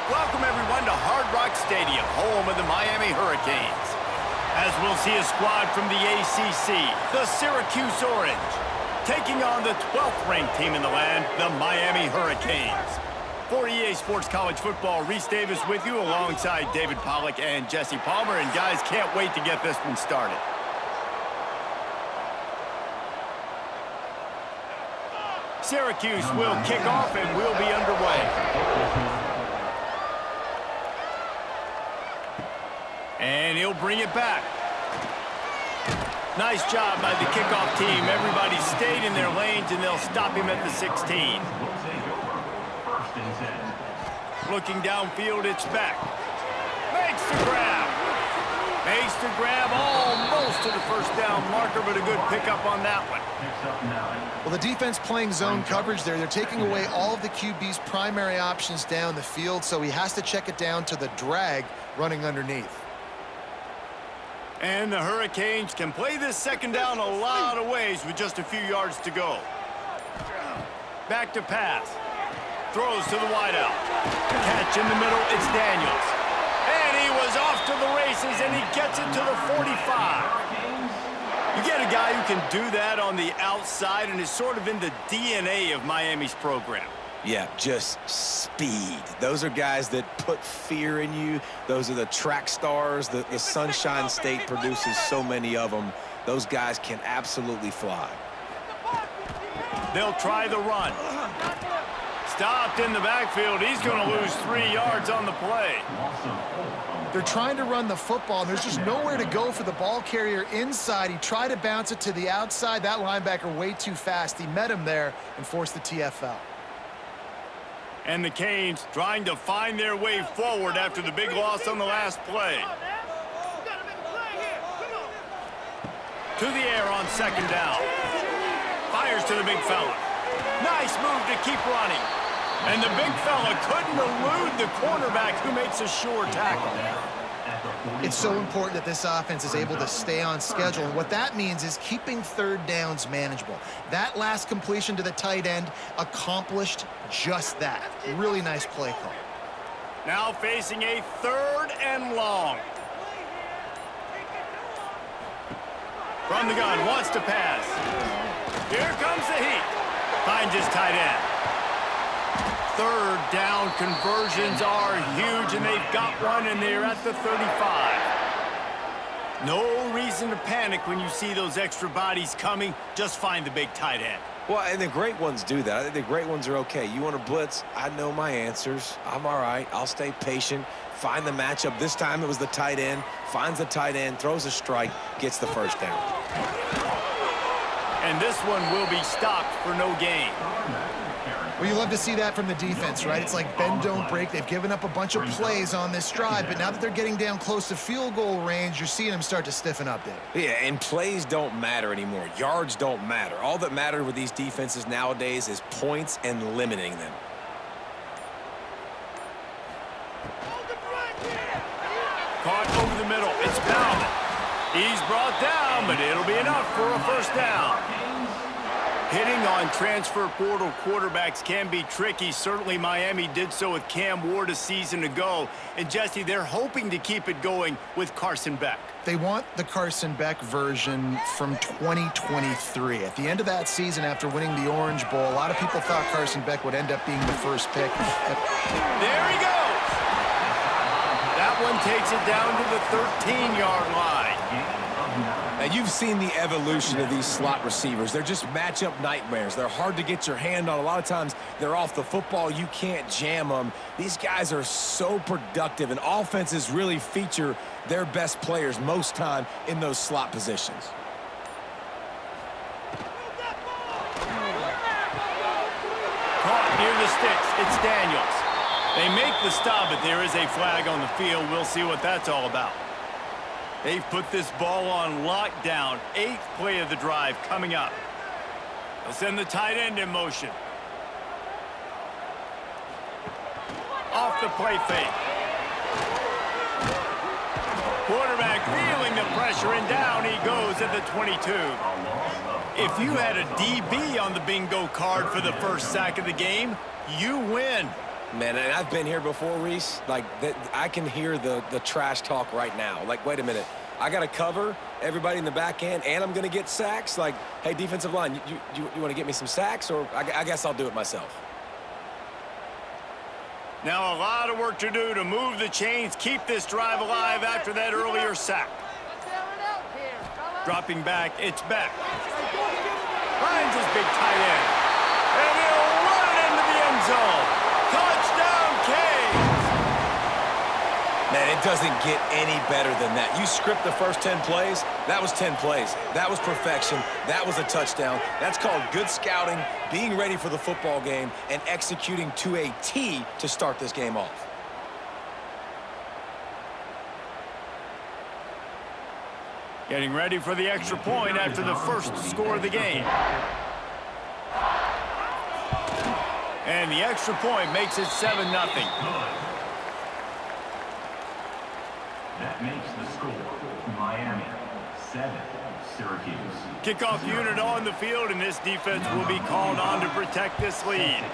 Welcome, everyone, to Hard Rock Stadium, home of the Miami Hurricanes. As we'll see a squad from the ACC, the Syracuse Orange, taking on the 12th-ranked team in the land, the Miami Hurricanes. For EA Sports College Football, Reese Davis with you alongside David Pollack and Jesse Palmer. And guys, can't wait to get this one started. Syracuse will kick off and we'll be underway. And he'll bring it back. Nice job by the kickoff team. Everybody stayed in their lanes and they'll stop him at the 16. Looking downfield, it's back. Makes the grab. Makes the grab almost to the first down marker, but a good pickup on that one. Well, the defense playing zone coverage there. They're taking away all of the QB's primary options down the field, so he has to check it down to the drag running underneath. And the Hurricanes can play this second down a lot of ways with just a few yards to go. Back to pass. Throws to the wideout. Catch in the middle, it's Daniels. And he was off to the races, and he gets it to the 45. You get a guy who can do that on the outside, and is sort of in the DNA of Miami's program. Yeah, just speed. Those are guys that put fear in you. Those are the track stars. The Sunshine State produces so many of them. Those guys can absolutely fly. They'll try the run. Stopped in the backfield. He's going to lose 3 yards on the play. They're trying to run the football, and there's just nowhere to go for the ball carrier inside. He tried to bounce it to the outside. That linebacker way too fast. He met him there and forced the TFL. And the Canes trying to find their way forward after the big loss on the last play. To the air on second down. Fires to the big fella. Nice move to keep running. And the big fella couldn't elude the cornerback who makes a sure tackle. It's so important that this offense is able to stay on schedule. And what that means is keeping third downs manageable. That last completion to the tight end accomplished just that. Really nice play call. Now facing a 3rd and long. From the gun, wants to pass. Here comes the heat. Finds his tight end. 3rd down conversions are huge, and they've got one, and they're at the 35. No reason to panic when you see those extra bodies coming. Just find the big tight end. Well, and the great ones do that. I think the great ones are okay. You want to blitz? I know my answers. I'm all right. I'll stay patient. Find the matchup. This time it was the tight end. Finds the tight end, throws a strike, gets the first down. And this one will be stopped for no gain. Well, you love to see that from the defense, right? It's like bend, don't break. They've given up a bunch of plays on this drive, but now that they're getting down close to field goal range, you're seeing them start to stiffen up there. Yeah, and plays don't matter anymore. Yards don't matter. All that matters with these defenses nowadays is points and limiting them. Caught over the middle. It's Bauman. He's brought down, but it'll be enough for a first down. Hitting on transfer portal quarterbacks can be tricky. Certainly Miami did so with Cam Ward a season ago. And Jesse, they're hoping to keep it going with Carson Beck. They want the Carson Beck version from 2023. At the end of that season, after winning the Orange Bowl, a lot of people thought Carson Beck would end up being the first pick. There he goes! That one takes it down to the 13-yard line. Now, you've seen the evolution of these slot receivers. They're just matchup nightmares. They're hard to get your hand on. A lot of times, they're off the football. You can't jam them. These guys are so productive, and offenses really feature their best players most time in those slot positions. Caught near the sticks. It's Daniels. They make the stop, but there is a flag on the field. We'll see what that's all about. They've put this ball on lockdown. 8th play of the drive coming up. They'll send the tight end in motion. Off the play fake. Quarterback feeling the pressure, and down he goes at the 22. If you had a DB on the bingo card for the first sack of the game, you win. Man, and I've been here before, Reese. Like, I can hear the trash talk right now. Like, wait a minute. I got to cover everybody in the back end, and I'm going to get sacks. Like, hey, defensive line, you want to get me some sacks, or I guess I'll do it myself. Now a lot of work to do to move the chains, keep this drive alive after that earlier sack. Dropping back, it's Beck. Finds his big tight end. And he'll run it into the end zone. Touchdown, Canes! Man, it doesn't get any better than that. You script the first 10 plays, that was 10 plays. That was perfection. That was a touchdown. That's called good scouting, being ready for the football game, and executing to a T to start this game off. Getting ready for the extra point after the first score of the game. And the extra point makes it 7-0. That makes the score Miami 7, Syracuse. Kickoff unit on the field, and this defense will be called on to protect this lead.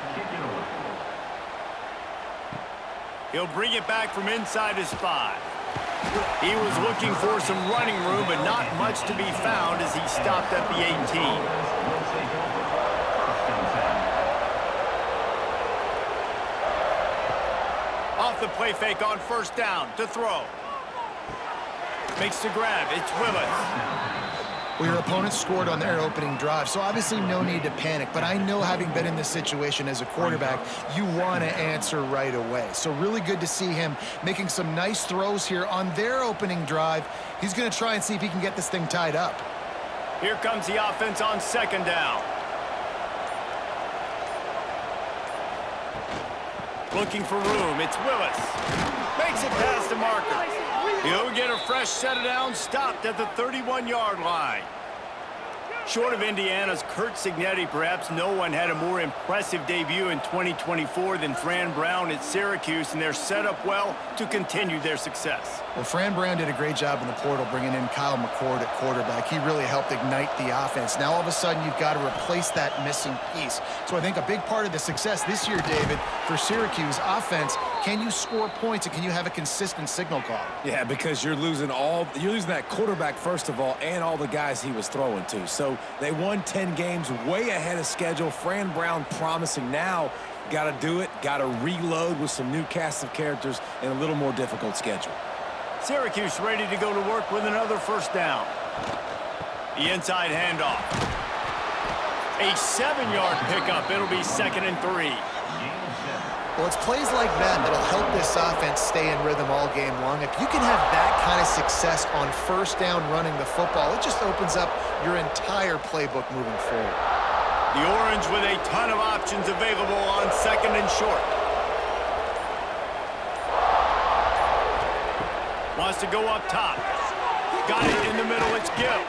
He'll bring it back from inside his 5. He was looking for some running room, but not much to be found as he stopped at the 18. Off the play fake on first down to throw. Makes the grab. It's Willis. Well, your opponent scored on their opening drive, so obviously no need to panic. But I know, having been in this situation as a quarterback, you want to answer right away. So really good to see him making some nice throws here on their opening drive. He's going to try and see if he can get this thing tied up. Here comes the offense on second down. Looking for room. It's Willis. Makes it past the marker. He'll get a fresh set of downs, stopped at the 31-yard line. Short of Indiana's Kurt Signetti, perhaps no one had a more impressive debut in 2024 than Fran Brown at Syracuse, and they're set up well to continue their success. Well, Fran Brown did a great job in the portal bringing in Kyle McCord at quarterback. He really helped ignite the offense. Now all of a sudden you've got to replace that missing piece. So I think a big part of the success this year, David, for Syracuse offense, can you score points and can you have a consistent signal call? Yeah, because you're losing that quarterback first of all, and all the guys he was throwing to. So they won 10 games way ahead of schedule. Fran Brown promising now. Got to do it. Got to reload with some new cast of characters and a little more difficult schedule. Syracuse ready to go to work with another first down. The inside handoff. A 7-yard pickup. It'll be 2nd and 3. Well, it's plays like that that'll help this offense stay in rhythm all game long. If you can have that kind of success on first down running the football, it just opens up your entire playbook moving forward. The Orange with a ton of options available on 2nd and short. Wants to go up top. Got it in the middle. It's Gill.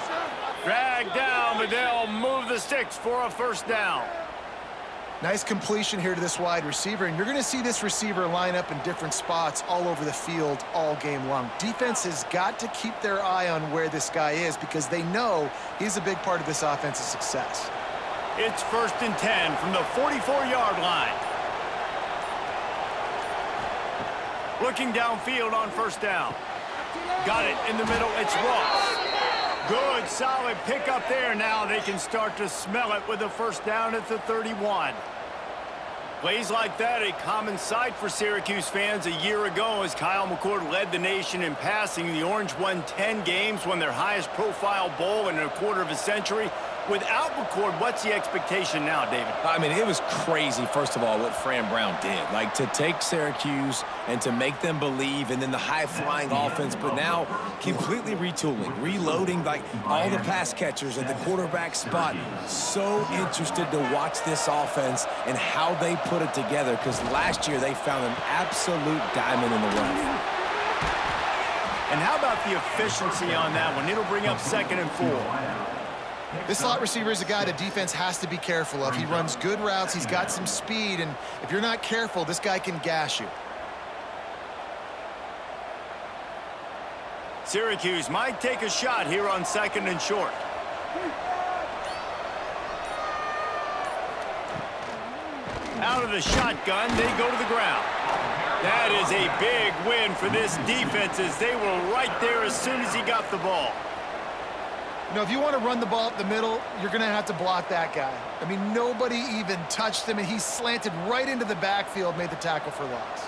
Dragged down, but they'll move the sticks for a first down. Nice completion here to this wide receiver, and you're going to see this receiver line up in different spots all over the field all game long. Defense has got to keep their eye on where this guy is because they know he's a big part of this offense's success. It's 1st and 10 from the 44-yard line. Looking downfield on first down. Got it in the middle. It's Ross. Good, solid pickup there. Now they can start to smell it with a first down at the 31. Plays like that, a common sight for Syracuse fans. A year ago, as Kyle McCord led the nation in passing, the Orange won 10 games, won their highest profile bowl in a quarter of a century. Without McCord, what's the expectation now, David? I mean, it was crazy, first of all, what Fran Brown did. Like, to take Syracuse and to make them believe, and then the high-flying offense, but now completely retooling, reloading, like, all the pass catchers at the quarterback spot. So interested to watch this offense and how they put it together, because last year they found an absolute diamond in the rough. And how about the efficiency on that one? It'll bring up 2nd and 4. This slot receiver is a guy the defense has to be careful of. He runs good routes. He's got some speed, and if you're not careful, this guy can gash you. Syracuse might take a shot here on 2nd and short. Out of the shotgun, they go to the ground. That is a big win for this defense as they were right there as soon as he got the ball. You know, if you want to run the ball up the middle, you're going to have to block that guy. I mean, nobody even touched him, and he slanted right into the backfield, made the tackle for loss.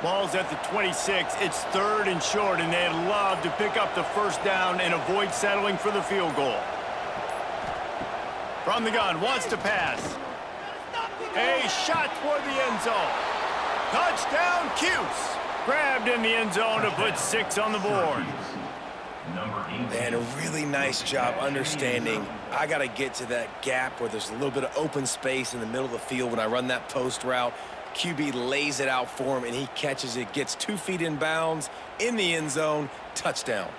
Ball's at the 26. It's 3rd and short, and they'd love to pick up the first down and avoid settling for the field goal. From the gun, wants to pass. A shot toward the end zone. Touchdown, Cuse. Grabbed in the end zone to put 6 on the board. And a really nice job understanding I got to get to that gap where there's a little bit of open space in the middle of the field when I run that post route. QB lays it out for him, and he catches it, gets 2 feet in bounds, in the end zone, touchdown.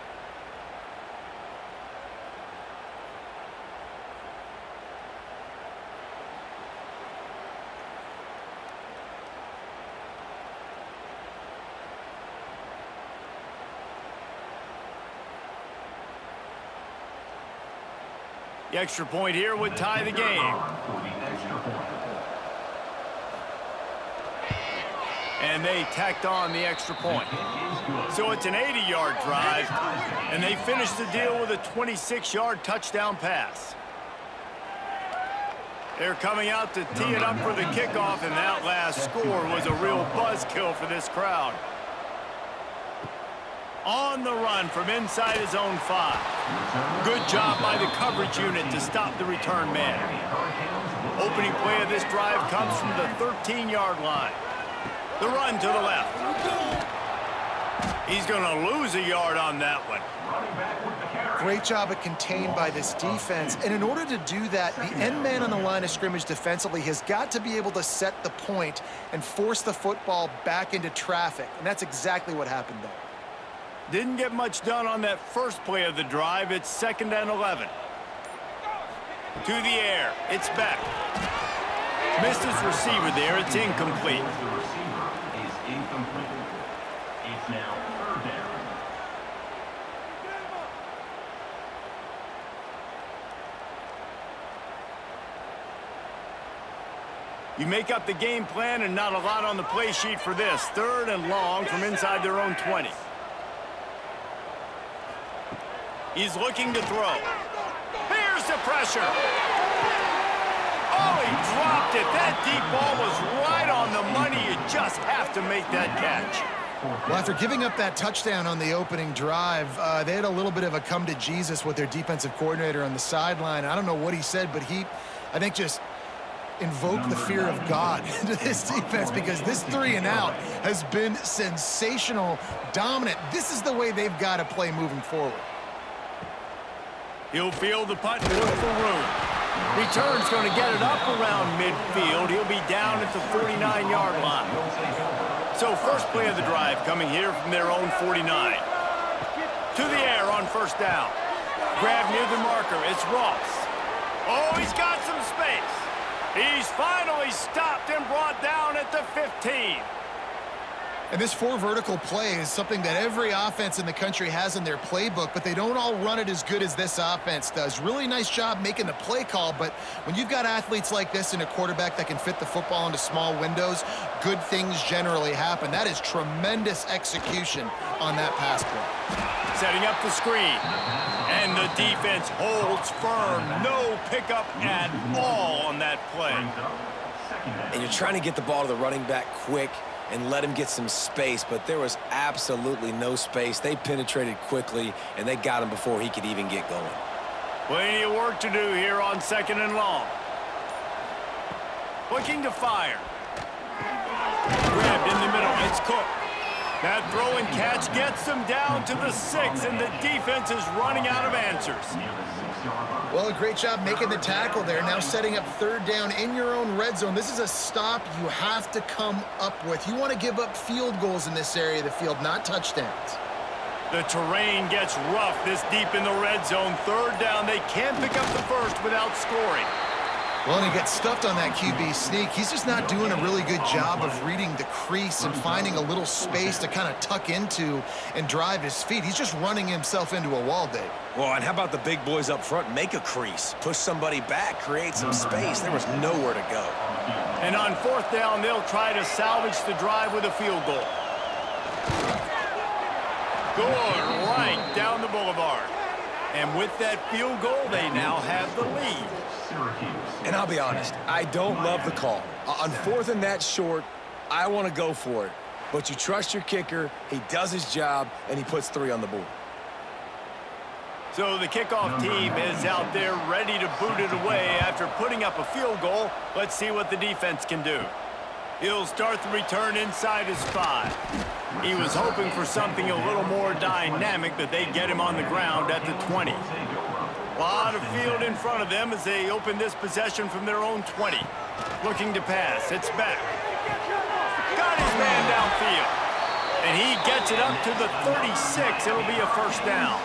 The extra point here would tie the game. And they tacked on the extra point. So it's an 80-yard drive, and they finish the deal with a 26-yard touchdown pass. They're coming out to tee it up for the kickoff, and that last score was a real buzzkill for this crowd. On the run from inside his own 5. Good job by the coverage unit to stop the return man. Opening play of this drive comes from the 13-yard line. The run to the left. He's going to lose a yard on that one. Great job at contained by this defense. And in order to do that, the end man on the line of scrimmage defensively has got to be able to set the point and force the football back into traffic. And that's exactly what happened there. Didn't get much done on that first play of the drive. It's 2nd and 11. To the air. It's back. Missed his receiver there. It's incomplete. The receiver is incomplete. It's now 3rd down. You make up the game plan and not a lot on the play sheet for this. 3rd and long from inside their own 20. He's looking to throw. Here's the pressure. Oh, he dropped it. That deep ball was right on the money. You just have to make that catch. Well, after giving up that touchdown on the opening drive, they had a little bit of a come to Jesus with their defensive coordinator on the sideline. I don't know what he said, but he, I think, just invoked the fear of God into this defense because this 3 and out has been sensational, dominant. This is the way they've got to play moving forward. He'll field the punt and look for room. Return's going to get it up around midfield. He'll be down at the 49-yard line. So first play of the drive coming here from their own 49. To the air on 1st down. Grab near the marker. It's Ross. Oh, he's got some space. He's finally stopped and brought down at the 15. And this 4 vertical play is something that every offense in the country has in their playbook, but they don't all run it as good as this offense does. Really nice job making the play call, but when you've got athletes like this and a quarterback that can fit the football into small windows, good things generally happen. That is tremendous execution on that pass play. Setting up the screen. And the defense holds firm. No pickup at all on that play. And you're trying to get the ball to the running back quick and let him get some space, but there was absolutely no space. They penetrated quickly, and they got him before he could even get going. Plenty of work to do here on 2nd and long. Looking to fire. Grabbed in the middle. It's Cook. That throw and catch gets them down to the 6, and the defense is running out of answers. Well, a great job making the tackle there. Now setting up 3rd down in your own red zone. This is a stop you have to come up with. You want to give up field goals in this area of the field, not touchdowns. The terrain gets rough this deep in the red zone. 3rd down. They can't pick up the first without scoring. Well, and he gets stuffed on that QB sneak. He's just not doing a really good job of reading the crease and finding a little space to kind of tuck into and drive his feet. He's just running himself into a wall, Dave. Well, and how about the big boys up front? Make a crease. Push somebody back. Create some space. There was nowhere to go. And on 4th down, they'll try to salvage the drive with a field goal. Good, right down the boulevard. And with that field goal, they now have the lead. Syracuse. And I'll be honest, I don't love the call. On 4th and that short, I want to go for it. But you trust your kicker, he does his job, and he puts 3 on the board. So the kickoff team is out there ready to boot it away after putting up a field goal. Let's see what the defense can do. He'll start the return inside his 5. He was hoping for something a little more dynamic, but they get him on the ground at the 20. A lot of field in front of them as they open this possession from their own 20. Looking to pass. It's back. Got his man downfield. And he gets it up to the 36. It'll be a first down.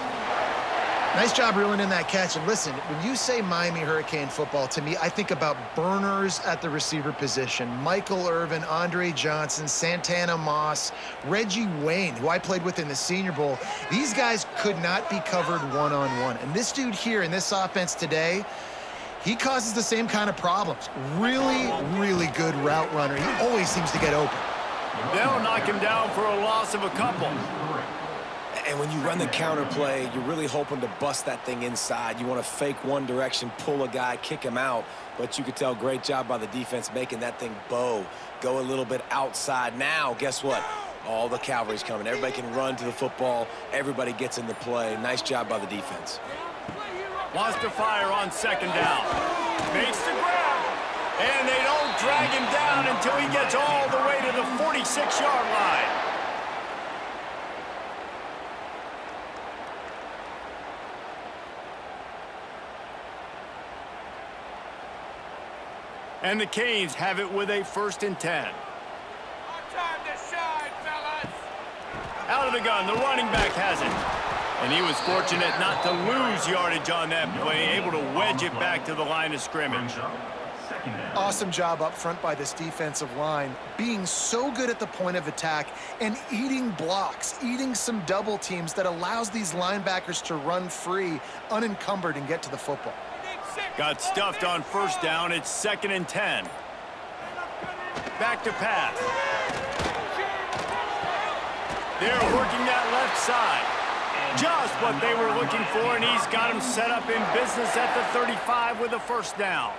Nice job reeling in that catch. And listen, when you say Miami Hurricane football, to me, I think about burners at the receiver position. Michael Irvin, Andre Johnson, Santana Moss, Reggie Wayne, who I played with in the Senior Bowl. These guys could not be covered one-on-one. And this dude here in this offense today, he causes the same kind of problems. Really, really good route runner. He always seems to get open. They'll knock him down for a loss of a couple. And when you run the counter play, you're really hoping to bust that thing inside. You want to fake one direction, pull a guy, kick him out. But you could tell, great job by the defense making that thing bow, go a little bit outside. Now, guess what? All the cavalry's coming. Everybody can run to the football. Everybody gets into play. Nice job by the defense. Wants to fire on 2nd down. Makes the grab. And they don't drag him down until he gets all the way to the 46-yard line. And the Canes have it with a 1st and 10. Our time to shine, fellas. Out of the gun, the running back has it. And he was fortunate not to lose yardage on that play, able to wedge it back to the line of scrimmage. Awesome job up front by this defensive line, being so good at the point of attack and eating blocks, eating some double teams that allows these linebackers to run free, unencumbered, and get to the football. Got stuffed on 1st down. It's 2nd and 10. Back to pass. They're working that left side. Just what they were looking for, and he's got him set up in business at the 35 with a 1st down.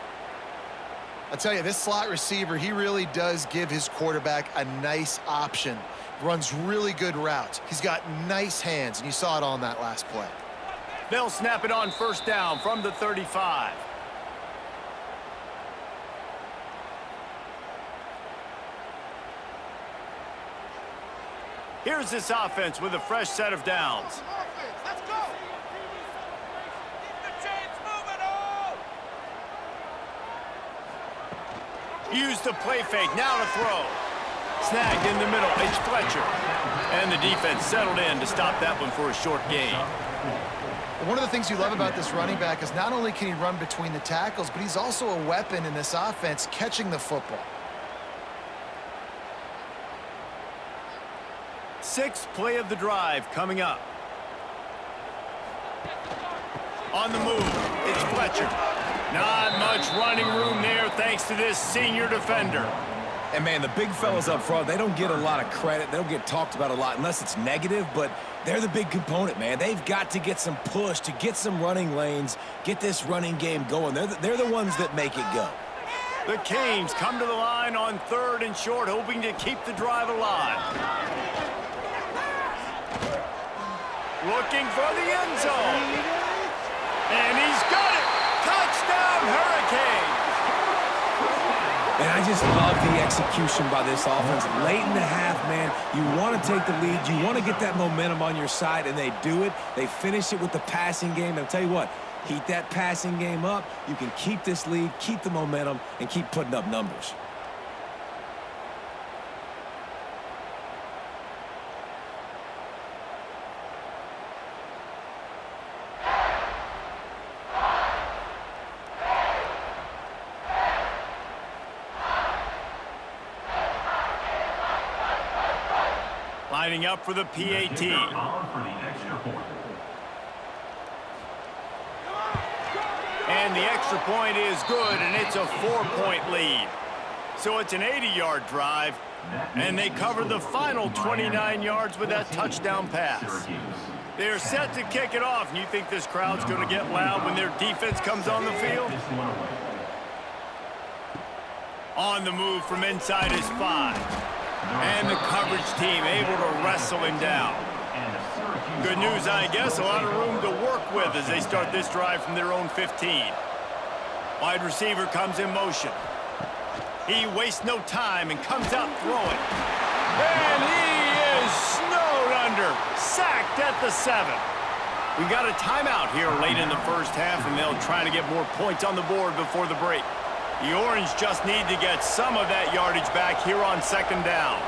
I'll tell you, this slot receiver, he really does give his quarterback a nice option. Runs really good routes. He's got nice hands, and you saw it on that last play. They'll snap it on 1st down from the 35. Here's this offense with a fresh set of downs. Let's go. Keep the chains moving on. Use the play fake, now to throw. Snagged in the middle, it's Fletcher. And the defense settled in to stop that one for a short gain. One of the things you love about this running back is not only can he run between the tackles, but he's also a weapon in this offense, catching the football. 6th play of the drive coming up. On the move, it's Fletcher. Not much running room there thanks to this senior defender. And, man, the big fellas up front, they don't get a lot of credit. They don't get talked about a lot unless it's negative, but they're the big component, man. They've got to get some push, to get some running lanes, get this running game going. They're the ones that make it go. The Canes come to the line on 3rd and short, hoping to keep the drive alive. Looking for the end zone. And he's got it! Touchdown, Hurricanes! And I just love the execution by this offense. Late in the half, man, you want to take the lead. You want to get that momentum on your side, and they do it. They finish it with the passing game. And I'll tell you what, heat that passing game up. You can keep this lead, keep the momentum, and keep putting up numbers. Lining up for the PAT. And the extra point is good, and it's a 4-point lead. So So it's an 80-yard drive, and they cover the final 29 yards with that touchdown pass. They're set to kick it off, and you think this crowd's going to get loud when their defense comes on the field? On the move from inside his 5. And the coverage team able to wrestle him down. Good news, I guess, a lot of room to work with as they start this drive from their own 15. Wide receiver comes in motion. He wastes no time and comes out throwing. And he is snowed under, sacked at the 7. We got a timeout here late in the first half, and they'll try to get more points on the board before the break. The Orange just need to get some of that yardage back here on second down.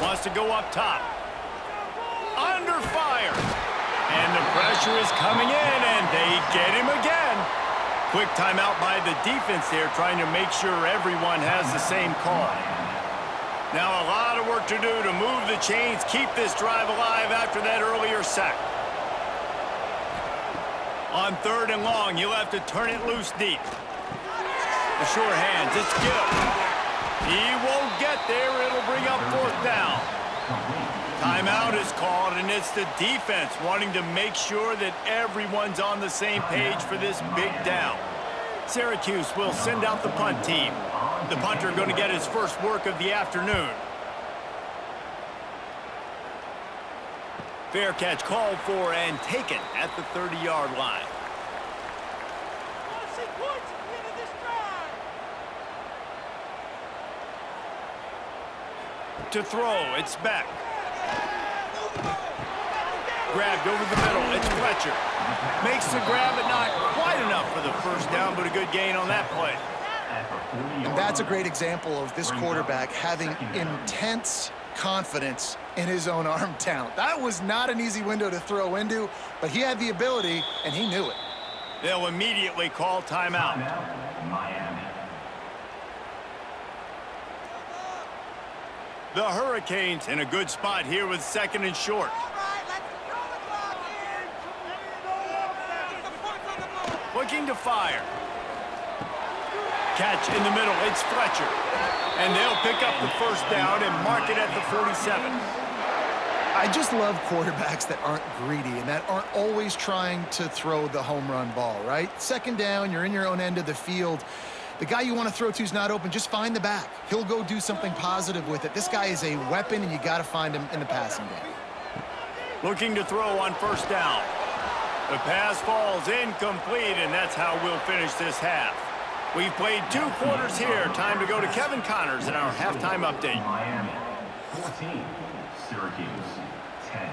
Wants to go up top. Under fire. And the pressure is coming in, and they get him again. Quick timeout by the defense there, trying to make sure everyone has the same call. Now a lot of work to do to move the chains, keep this drive alive after that earlier sack. On 3rd and long, you'll have to turn it loose deep. The sure hands, it's Gill. He won't get there, it'll bring up 4th down. Timeout is called, and it's the defense wanting to make sure that everyone's on the same page for this big down. Syracuse will send out the punt team. The punter going to get his first work of the afternoon. Fair catch called for and taken at the 30-yard line. To throw, it's back. Grabbed over the middle, it's Fletcher. Makes the grab, but not quite enough for the first down, but a good gain on that play. And that's a great example of this quarterback having intense confidence in his own arm talent. That was not an easy window to throw into, but he had the ability, and he knew it. They'll immediately call timeout. The Hurricanes in a good spot here with 2nd and short. Looking to fire. Catch in the middle, it's Fletcher. And they'll pick up the first down and mark it at the 47. I just love quarterbacks that aren't greedy and that aren't always trying to throw the home run ball, right? 2nd down, you're in your own end of the field. The guy you want to throw to is not open. Just find the back. He'll go do something positive with it. This guy is a weapon, and you got to find him in the passing game. Looking to throw on 1st down. The pass falls incomplete, and that's how we'll finish this half. We've played 2 quarters here. Time to go to Kevin Connors in our halftime update. Miami 14, Syracuse 10.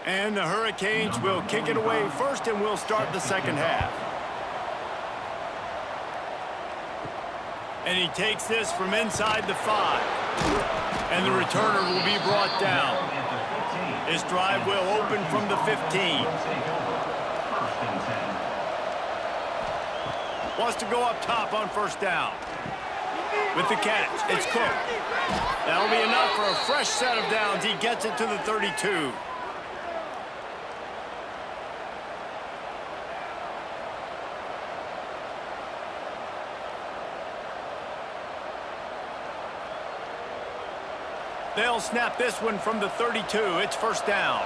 And the Hurricanes will kick it away first, and we'll start the second half. And he takes this from inside the 5. And the returner will be brought down. This drive will open from the 15. Wants to go up top on 1st down. With the catch, it's Cook. That'll be enough for a fresh set of downs. He gets it to the 32. They'll snap this one from the 32. It's 1st down.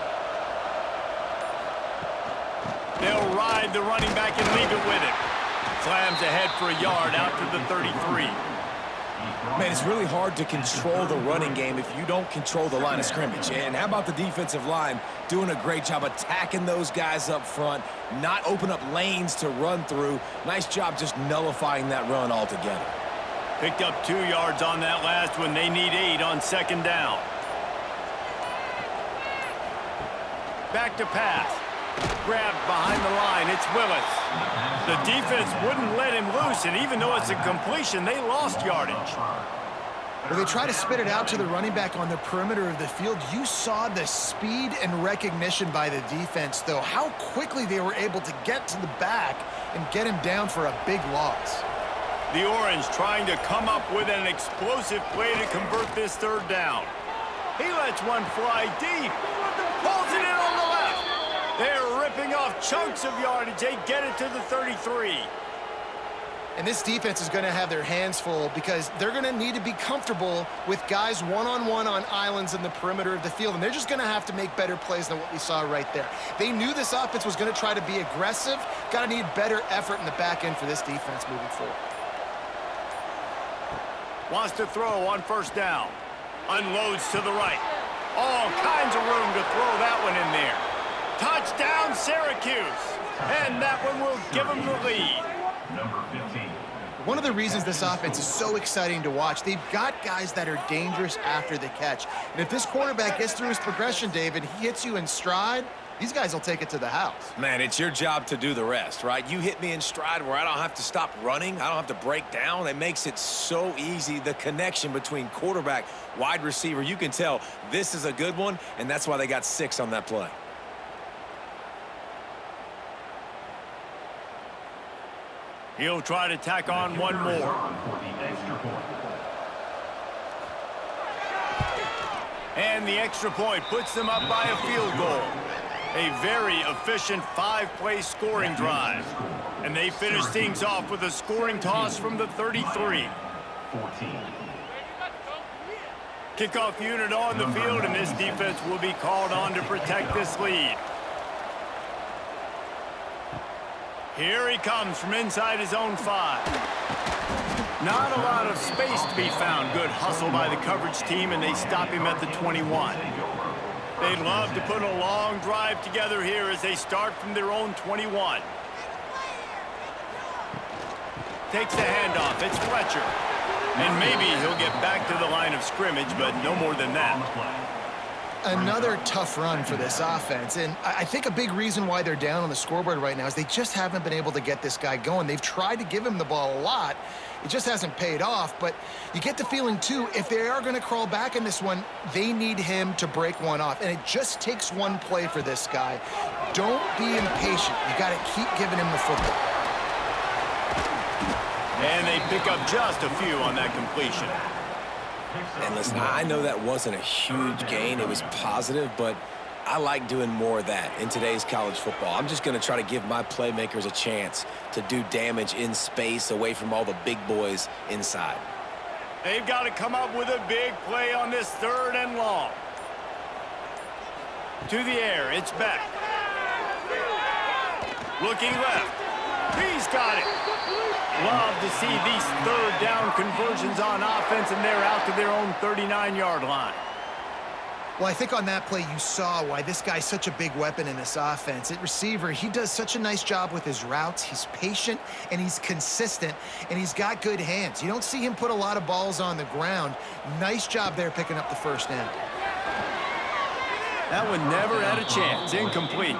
They'll ride the running back and leave it with him. Slams ahead for a yard out to the 33. Man, it's really hard to control the running game if you don't control the line of scrimmage. And how about the defensive line doing a great job attacking those guys up front, not open up lanes to run through. Nice job just nullifying that run altogether. Picked up 2 yards on that last one. They need 8 on 2nd down. Back to pass. Grabbed behind the line. It's Willis. The defense wouldn't let him loose, and even though it's a completion, they lost yardage. Well, they try to spit it out to the running back on the perimeter of the field. You saw the speed and recognition by the defense, though, how quickly they were able to get to the back and get him down for a big loss. The Orange trying to come up with an explosive play to convert this 3rd down. He lets one fly deep. Pulls it in on the left. They're ripping off chunks of yardage. They get it to the 33. And this defense is going to have their hands full because they're going to need to be comfortable with guys one-on-one on islands in the perimeter of the field, and they're just going to have to make better plays than what we saw right there. They knew this offense was going to try to be aggressive. Got to need better effort in the back end for this defense moving forward. Wants to throw on first down. Unloads to the right. All kinds of room to throw that one in there. Touchdown, Syracuse. And that one will give them the lead. Number 15. One of the reasons this offense is so exciting to watch, they've got guys that are dangerous after the catch. And if this quarterback gets through his progression, David, he hits you in stride, these guys will take it to the house. Man, it's your job to do the rest, right? You hit me in stride where I don't have to stop running. I don't have to break down. It makes it so easy. The connection between quarterback, wide receiver, you can tell this is a good one, and that's why they got 6 on that play. He'll try to tack on one more. For the extra point. And the extra point puts them up by a field goal. A very efficient 5-play scoring drive. And they finish things off with a scoring toss from the 33. 14. Kickoff unit on the field, and this defense will be called on to protect this lead. Here he comes from inside his own 5. Not a lot of space to be found. Good hustle by the coverage team, and they stop him at the 21. They'd love to put a long drive together here as they start from their own 21. Takes the handoff. It's Fletcher. And maybe he'll get back to the line of scrimmage, but no more than that. Another tough run for this offense, and I think a big reason why they're down on the scoreboard right now is they just haven't been able to get this guy going. They've tried to give him the ball a lot. It just hasn't paid off, but you get the feeling, too, if they are going to crawl back in this one, they need him to break one off, and it just takes one play for this guy. Don't be impatient. You got to keep giving him the football. And they pick up just a few on that completion. And listen, I know that wasn't a huge gain. It was positive, but I like doing more of that in today's college football. I'm just going to try to give my playmakers a chance to do damage in space away from all the big boys inside. They've got to come up with a big play on this 3rd and long. To the air, it's Beck. Looking left. He's got it. Love to see these 3rd down conversions on offense, and they're out to their own 39-yard line. Well, I think on that play you saw why this guy's such a big weapon in this offense. At receiver, he does such a nice job with his routes. He's patient, and he's consistent, and he's got good hands. You don't see him put a lot of balls on the ground. Nice job there picking up the first down. That one never had a chance. Incomplete.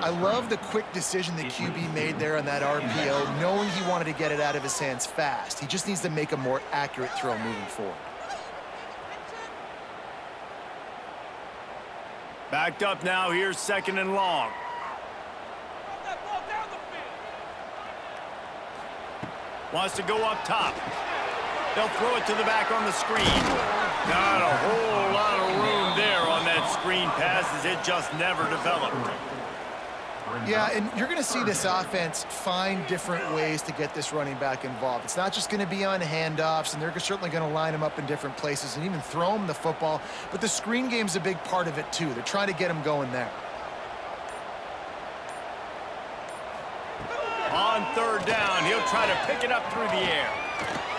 I love the quick decision the QB made there on that RPO, knowing he wanted to get it out of his hands fast. He just needs to make a more accurate throw moving forward. Backed up now. Here's 2nd and long. Wants to go up top. They'll throw it to the back on the screen. Not a whole lot of room there on that screen pass, as it just never developed. Yeah, and you're going to see this offense find different ways to get this running back involved. It's not just going to be on handoffs, and they're certainly going to line him up in different places and even throw him the football. But the screen game's a big part of it, too. They're trying to get him going there. On 3rd down, he'll try to pick it up through the air.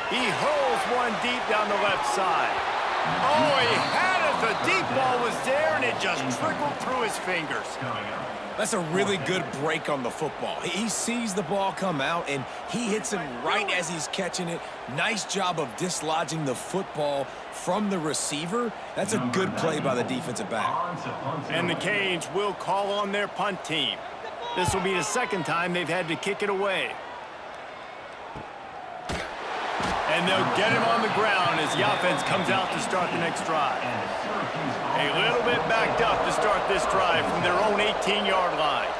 He hurls one deep down the left side. Oh, he had it. The deep ball was there, and it just trickled through his fingers. That's a really good break on the football. He sees the ball come out, and he hits him right as he's catching it. Nice job of dislodging the football from the receiver. That's a good play by the defensive back. And the Canes will call on their punt team. This will be the 2nd time they've had to kick it away. And they'll get him on the ground as the offense comes out to start the next drive. A little bit backed up to start this drive from their own 18-yard line.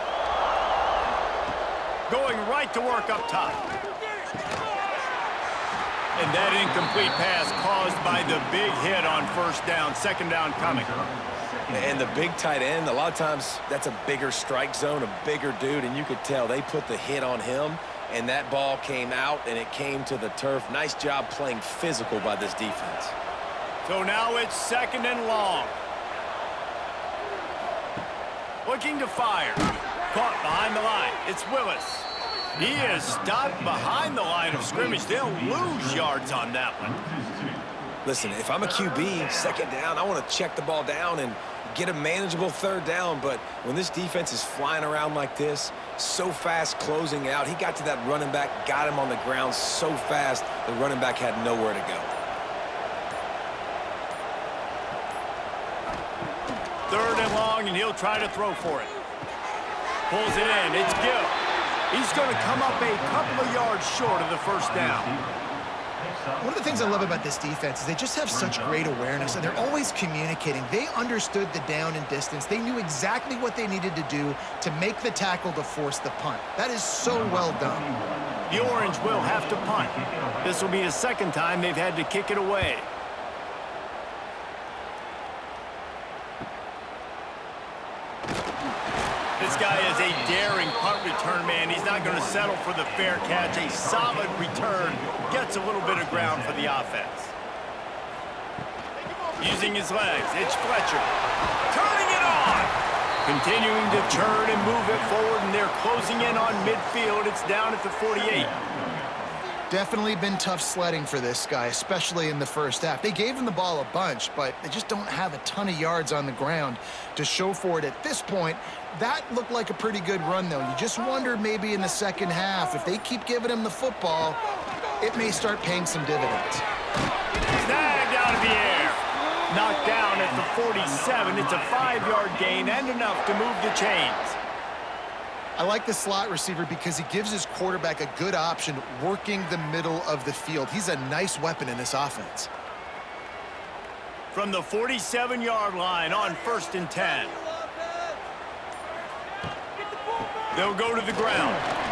Going right to work up top. And that incomplete pass caused by the big hit on 1st down. 2nd down coming. And the big tight end, a lot of times that's a bigger strike zone, a bigger dude, and you could tell they put the hit on him, and that ball came out, and it came to the turf. Nice job playing physical by this defense. So now it's 2nd and long. Looking to fire. Caught behind the line. It's Willis. He is stopped behind the line of scrimmage. They'll lose yards on that one. Listen, if I'm a QB, 2nd down, I want to check the ball down and get a manageable 3rd down. But when this defense is flying around like this, so fast closing out, he got to that running back, got him on the ground so fast, the running back had nowhere to go. 3rd and long, and he'll try to throw for it. Pulls it in. It's Gill. He's going to come up a couple of yards short of the 1st down. One of the things I love about this defense is they just have such great awareness, and they're always communicating. They understood the down and distance. They knew exactly what they needed to do to make the tackle to force the punt. That is so well done. The Orange will have to punt. This will be the 2nd time they've had to kick it away. This guy is a daring punt return man. He's not going to settle for the fair catch. A solid return. Gets a little bit of ground for the offense. Using his legs, it's Fletcher. Turning it on! Continuing to turn and move it forward, and they're closing in on midfield. It's down at the 48. Definitely been tough sledding for this guy, especially in the 1st half. They gave him the ball a bunch, but they just don't have a ton of yards on the ground to show for it at this point. That looked like a pretty good run, though. You just wonder maybe in the 2nd half, if they keep giving him the football, it may start paying some dividends. Snagged out of the air. Knocked down at the 47. It's a 5-yard gain and enough to move the chains. I like the slot receiver because he gives his quarterback a good option working the middle of the field. He's a nice weapon in this offense. From the 47-yard line on 1st and 10. They'll go to the ground.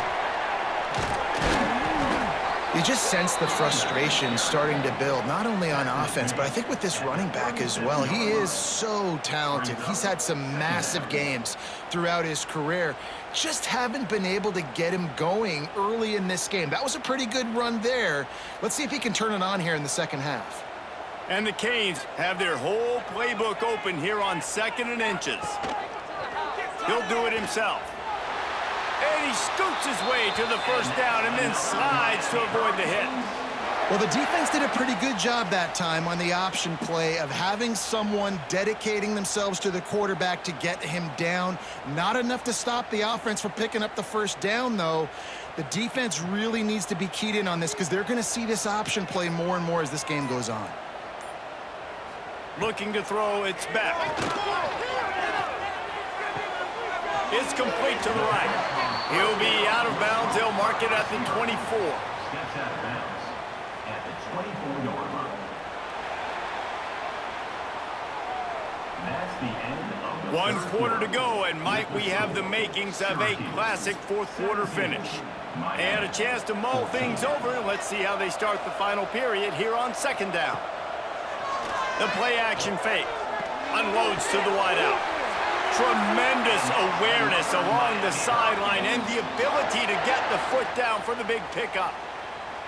You just sense the frustration starting to build, not only on offense, but I think with this running back as well. He is so talented. He's had some massive games throughout his career. Just haven't been able to get him going early in this game. That was a pretty good run there. Let's see if he can turn it on here in the 2nd half. And the Canes have their whole playbook open here on 2nd and inches. He'll do it himself. And he scoots his way to the 1st down and then slides to avoid the hit. Well, the defense did a pretty good job that time on the option play of having someone dedicating themselves to the quarterback to get him down. Not enough to stop the offense from picking up the 1st down, though. The defense really needs to be keyed in on this because they're going to see this option play more and more as this game goes on. Looking to throw, it's back. It's complete to the right. He'll be out of bounds. They'll mark it at the 24. Steps out of bounds at the 24-yard line. That's the end of the 1 quarter to go, and might we have the makings of a classic 4th quarter finish. They had a chance to mull things over. Let's see how they start the final period here on 2nd down. The play action fake. Unloads to the wideout. Tremendous awareness along the sideline and the ability to get the foot down for the big pickup.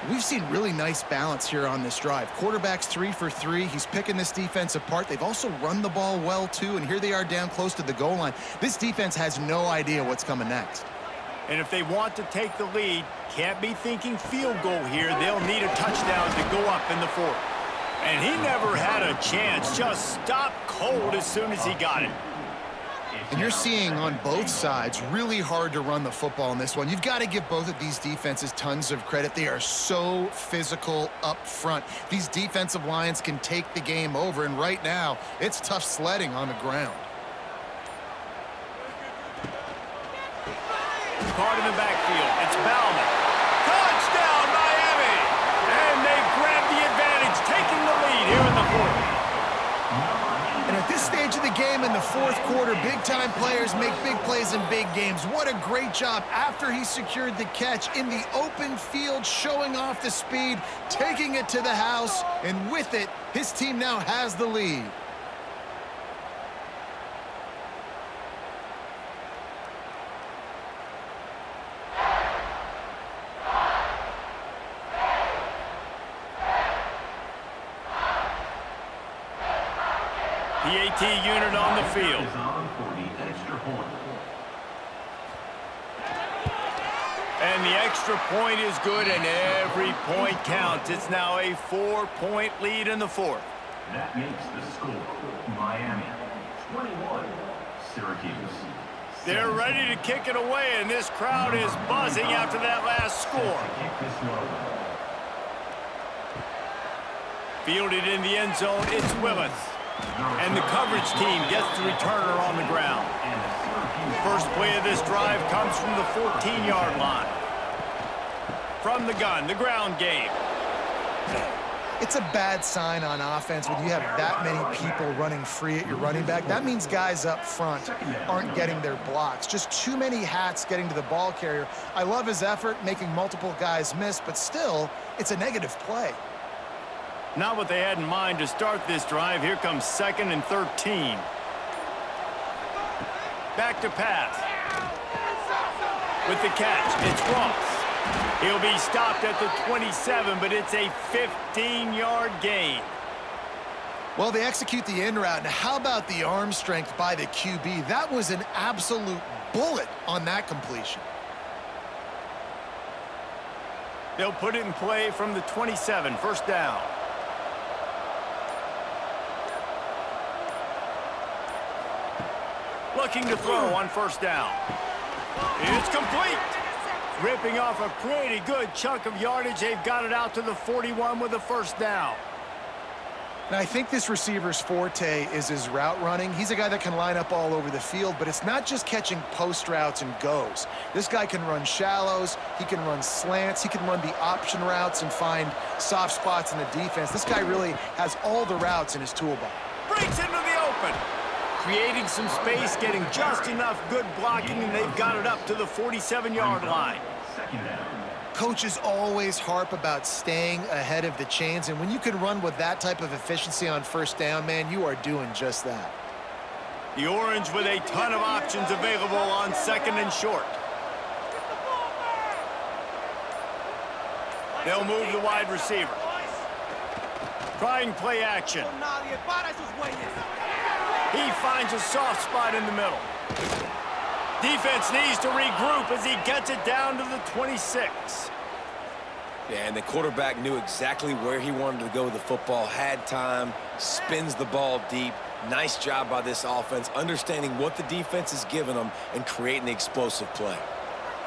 We've seen really nice balance here on this drive. Quarterback's 3 for 3. He's picking this defense apart. They've also run the ball well, too, and here they are down close to the goal line. This defense has no idea what's coming next. And if they want to take the lead, can't be thinking field goal here. They'll need a touchdown to go up in the 4th. And he never had a chance. Just stopped cold as soon as he got it. And you're seeing on both sides really hard to run the football in this one. You've got to give both of these defenses tons of credit. They are so physical up front. These defensive lines can take the game over, and right now, it's tough sledding on the ground. Caught in the backfield. It's Bauman. Touchdown, Miami! And they grab the advantage, taking the lead here in the 4th. And at this stage of the game in the 4th quarter, big-time players make big plays in big games. What a great job after he secured the catch in the open field, showing off the speed, taking it to the house, and with it, his team now has the lead. PAT unit on the field. Is on for the extra point. And the extra point is good, and every point counts. It's now a 4-point lead in the fourth. That makes the score Miami 21, Syracuse. They're ready to kick it away, and this crowd is buzzing after that last score. Kick this one away. Fielded in the end zone, it's Willis. And the coverage team gets the returner on the ground. First play of this drive comes from the 14-yard line. From the gun, the ground game. It's a bad sign on offense when you have that many people running free at your running back. That means guys up front aren't getting their blocks. Just too many hats getting to the ball carrier. I love his effort, making multiple guys miss, but still, it's a negative play. Not what they had in mind to start this drive. Here comes 2nd and 13. Back to pass. With the catch, it's Ross. He'll be stopped at the 27, but it's a 15-yard gain. Well, they execute the in route. Now, how about the arm strength by the QB? That was an absolute bullet on that completion. They'll put it in play from the 27, first down. Looking to throw on first down. It's complete. Ripping off a pretty good chunk of yardage. They've got it out to the 41 with a first down. Now, I think this receiver's forte is his route running. He's a guy that can line up all over the field, but it's not just catching post routes and goes. This guy can run shallows, he can run slants, he can run the option routes and find soft spots in the defense. This guy really has all the routes in his toolbox. Breaks into the open. Creating some space, getting just enough good blocking, and they've got it up to the 47-yard line. Second down. Coaches always harp about staying ahead of the chains, and when you can run with that type of efficiency on first down, man, you are doing just that. The Orange with a ton of options available on 2nd and short. They'll move the wide receiver. Trying play action. He finds a soft spot in the middle. Defense needs to regroup as he gets it down to the 26. Yeah, and the quarterback knew exactly where he wanted to go with the football, had time, spins the ball deep. Nice job by this offense, understanding what the defense is giving them and creating the explosive play.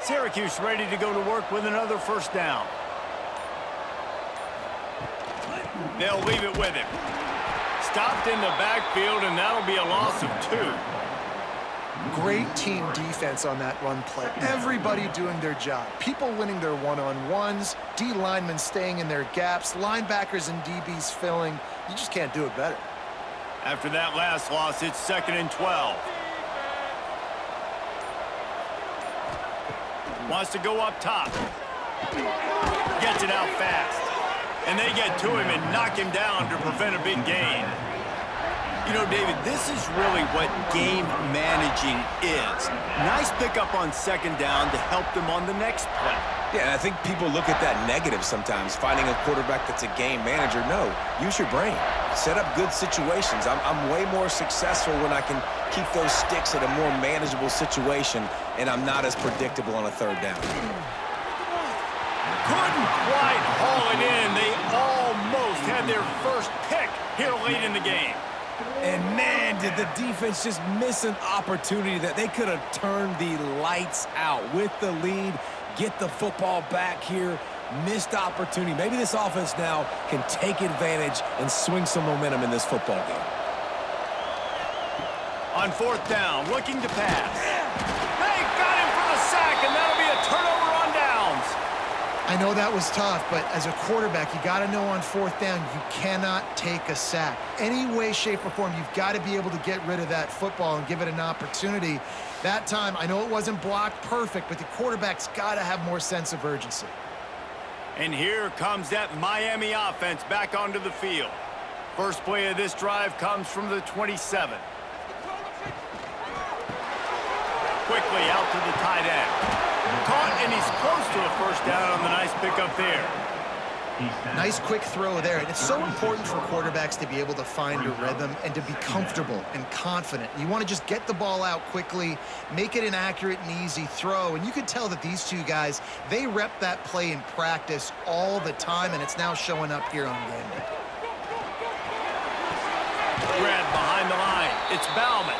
Syracuse ready to go to work with another first down. They'll leave it with him. Stopped in the backfield, and that'll be a loss of 2. Great team defense on that run play. Everybody doing their job. People winning their one-on-ones, D linemen staying in their gaps, linebackers and DBs filling. You just can't do it better. After that last loss, it's 2nd and 12. Wants to go up top. Gets it out fast. And they get to him and knock him down to prevent a big gain. You know, David, this is really what game managing is. Nice pickup on 2nd down to help them on the next play. Yeah, and I think people look at that negative sometimes, finding a quarterback that's a game manager. No, use your brain. Set up good situations. I'm way more successful when I can keep those sticks at a more manageable situation, and I'm not as predictable on a 3rd down. Couldn't quite haul it in. They almost had their first pick here late in the game. And man, did the defense just miss an opportunity that they could have turned the lights out with the lead, get the football back here. Missed opportunity. Maybe this offense now can take advantage and swing some momentum in this football game. On 4th down, looking to pass. They got him for the sack, and that'll be a turnover on downs. I know that was tough, but as a quarterback, you got to know on 4th down, you cannot take a sack. Any way, shape, or form, you've got to be able to get rid of that football and give it an opportunity. That time, I know it wasn't blocked perfect, but the quarterback's got to have more sense of urgency. And here comes that Miami offense back onto the field. First play of this drive comes from the 27. Quickly out to the tight end. Caught, and he's close to a first down on the nice pickup there. Nice quick throw there. And it's so important for quarterbacks to be able to find a rhythm and to be comfortable and confident. You want to just get the ball out quickly, make it an accurate and easy throw. And you can tell that these two guys, they rep that play in practice all the time, and it's now showing up here on game day. Grab behind the line. It's Bauman.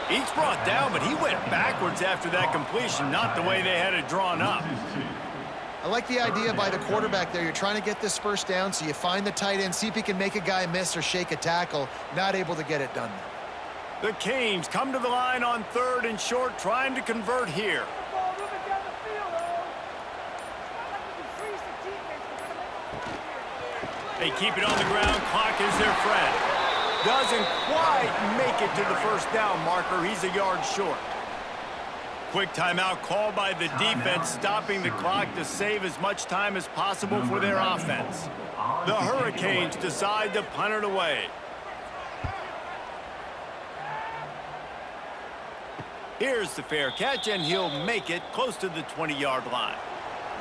He's brought down, but he went backwards after that completion, not the way they had it drawn up. I like the idea by the quarterback there. You're trying to get this first down, so you find the tight end, see if he can make a guy miss or shake a tackle. Not able to get it done there. The Canes come to the line on 3rd and short, trying to convert here. They keep it on the ground. Clock is their friend. Doesn't quite make it to the first down marker. He's a yard short. Quick timeout called by the defense, stopping the clock to save as much time as possible for their offense. The Hurricanes decide to punt it away. Here's the fair catch, and he'll make it close to the 20-yard line.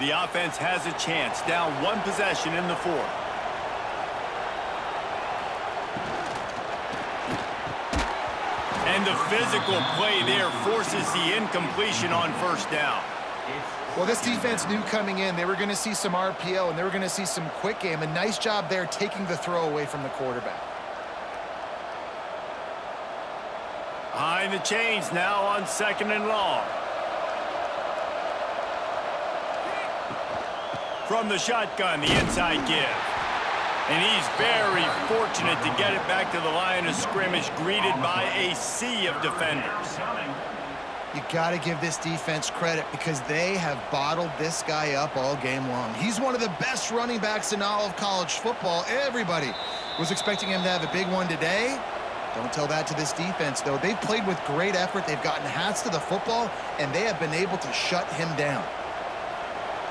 The offense has a chance, down 1 possession in the 4th. And the physical play there forces the incompletion on 1st down. Well, this defense knew coming in they were going to see some RPO and they were going to see some quick game. A nice job there taking the throw away from the quarterback. Behind the chains now on 2nd and long. From the shotgun, the inside give. And he's very fortunate to get it back to the line of scrimmage, greeted by a sea of defenders. You got to give this defense credit because they have bottled this guy up all game long. He's one of the best running backs in all of college football. Everybody was expecting him to have a big one today. Don't tell that to this defense, though. They've played with great effort. They've gotten hats to the football, and they have been able to shut him down.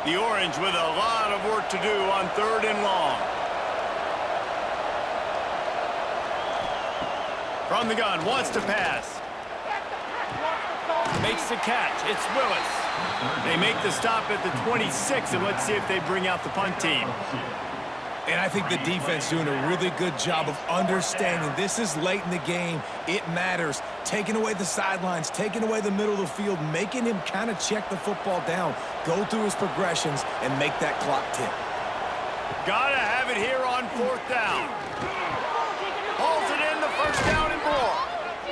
The Orange with a lot of work to do on 3rd and long. From the gun, wants to pass. Makes the catch. It's Willis. They make the stop at the 26, and let's see if they bring out the punt team. And I think the defense doing a really good job of understanding this is late in the game. It matters. Taking away the sidelines, taking away the middle of the field, making him kind of check the football down, go through his progressions, and make that clock tick. Gotta have it here on 4th down. Holds it in the 1st down and more.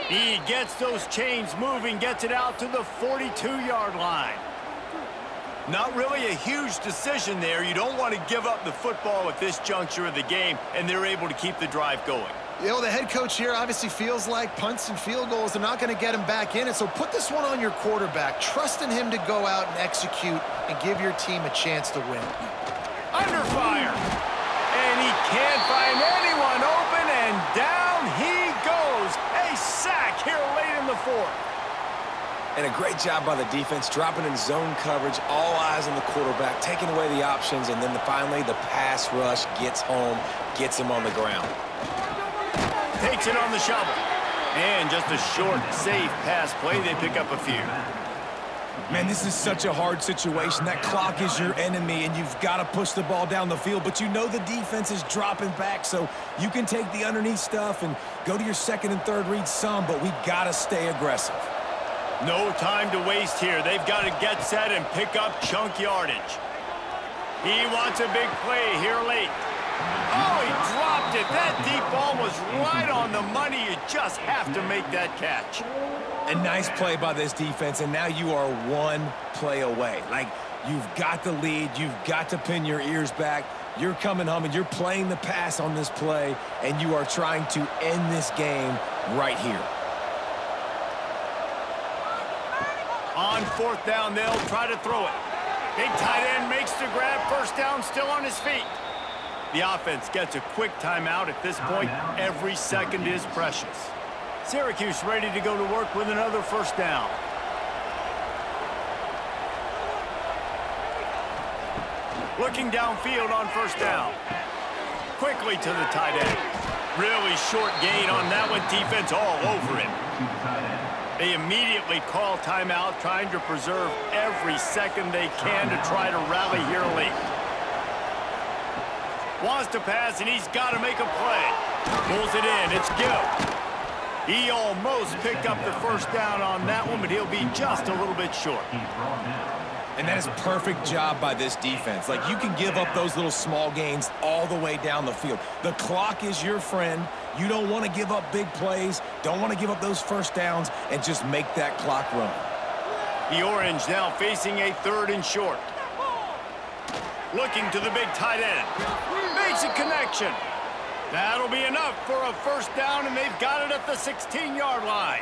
He gets those chains moving, gets it out to the 42-yard line. Not really a huge decision there. You don't want to give up the football at this juncture of the game, and they're able to keep the drive going. You know, the head coach here obviously feels like punts and field goals, they're not going to get him back in it. So put this one on your quarterback. Trust in him to go out and execute and give your team a chance to win. Under fire. And he can't find anyone open, and down he goes. A sack here late in the 4th. And a great job by the defense, dropping in zone coverage, all eyes on the quarterback, taking away the options, and then finally the pass rush gets home, gets him on the ground. Takes it on the shovel. And just a short, safe pass play. They pick up a few. Man, this is such a hard situation. That clock is your enemy, and you've got to push the ball down the field. But you know the defense is dropping back, so you can take the underneath stuff and go to your 2nd and 3rd read some, but we've got to stay aggressive. No time to waste here. They've got to get set and pick up chunk yardage. He wants a big play here late. Oh, he dropped it. That deep ball was right on the money. You just have to make that catch. A nice play by this defense, and now you are 1 play away. Like, you've got the lead. You've got to pin your ears back. You're coming home, and you're playing the pass on this play, and you are trying to end this game right here. On 4th down, they'll try to throw it. Big tight end makes the grab. 1st down, still on his feet. The offense gets a quick timeout at this point. Every second is precious. Syracuse ready to go to work with another 1st down. Looking downfield on 1st down. Quickly to the tight end. Really short gain on that one. Defense all over it. They immediately call timeout, trying to preserve every second they can to try to rally here late. Wants to pass, and he's got to make a play. Pulls it in. It's Gill. He almost picked up the first down on that one, but he'll be just a little bit short. He's brought down. And that is a perfect job by this defense. Like, you can give up those little small gains all the way down the field. The clock is your friend. You don't want to give up big plays, don't want to give up those first downs, and just make that clock run. The Orange now facing a 3rd and short. Looking to the big tight end. Makes a connection. That'll be enough for a first down, and they've got it at the 16-yard line.